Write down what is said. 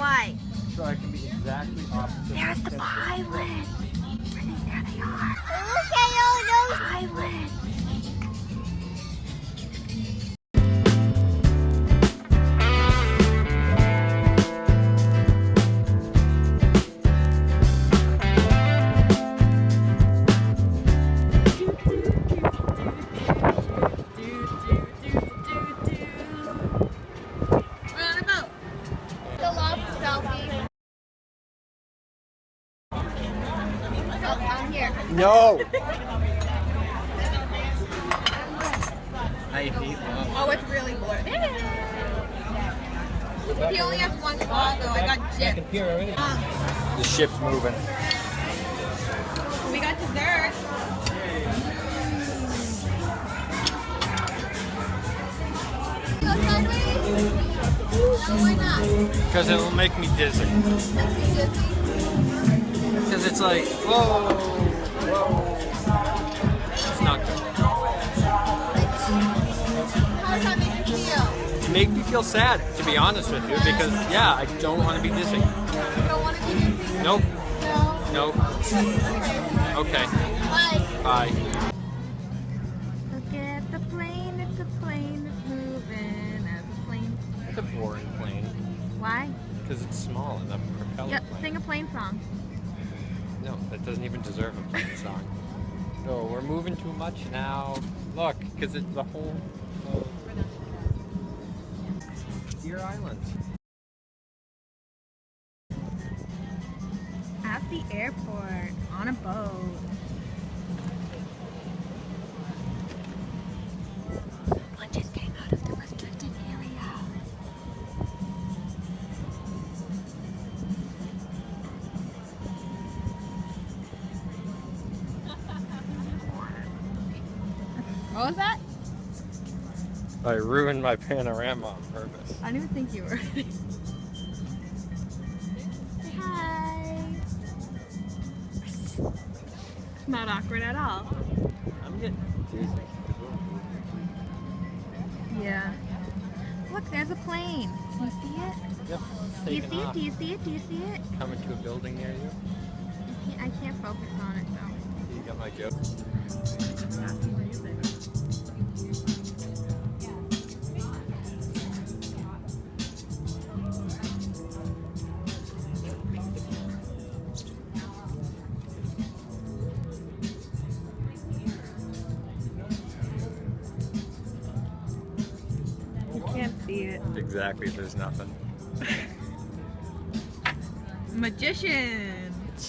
Why? So I can be exactly opposite. There's the pilot. Brittany, there they are. Look at all those pilots. No! I hate love. Oh, it's really blurry. He only has one spot though. I got gypped. The ship's moving. We got dessert. Go sideways? No, why not? Because it will make me dizzy. Because it's like, whoa, whoa. It's not good. How does that make you feel? It made me feel sad, to be honest with you, because, yeah, I don't want to be dizzy. You don't want to be dizzy? Nope. No? Nope. Okay. Bye. Bye. Look at the plane. It's a plane that's moving as a plane. It's a boring plane. Why? Because it's small and a propeller Yep, plane. sing a plane song. No, that doesn't even deserve a plane song. No, we're moving too much now. Look, because it's the whole... Deer Island. At the airport, on a boat. Someone just came out of the restricted area. What was that? I ruined my panorama on purpose. I didn't even think you were. Say hi. It's not awkward at all. I'm getting dizzy. Yeah. Look, there's a plane. Can you see it? Yep. Do you taking see it? off. Do you see it? Do you see it? Coming to a building near you. I can't focus on it though. You got my joke. You can't see it. Exactly, there's nothing. Magician.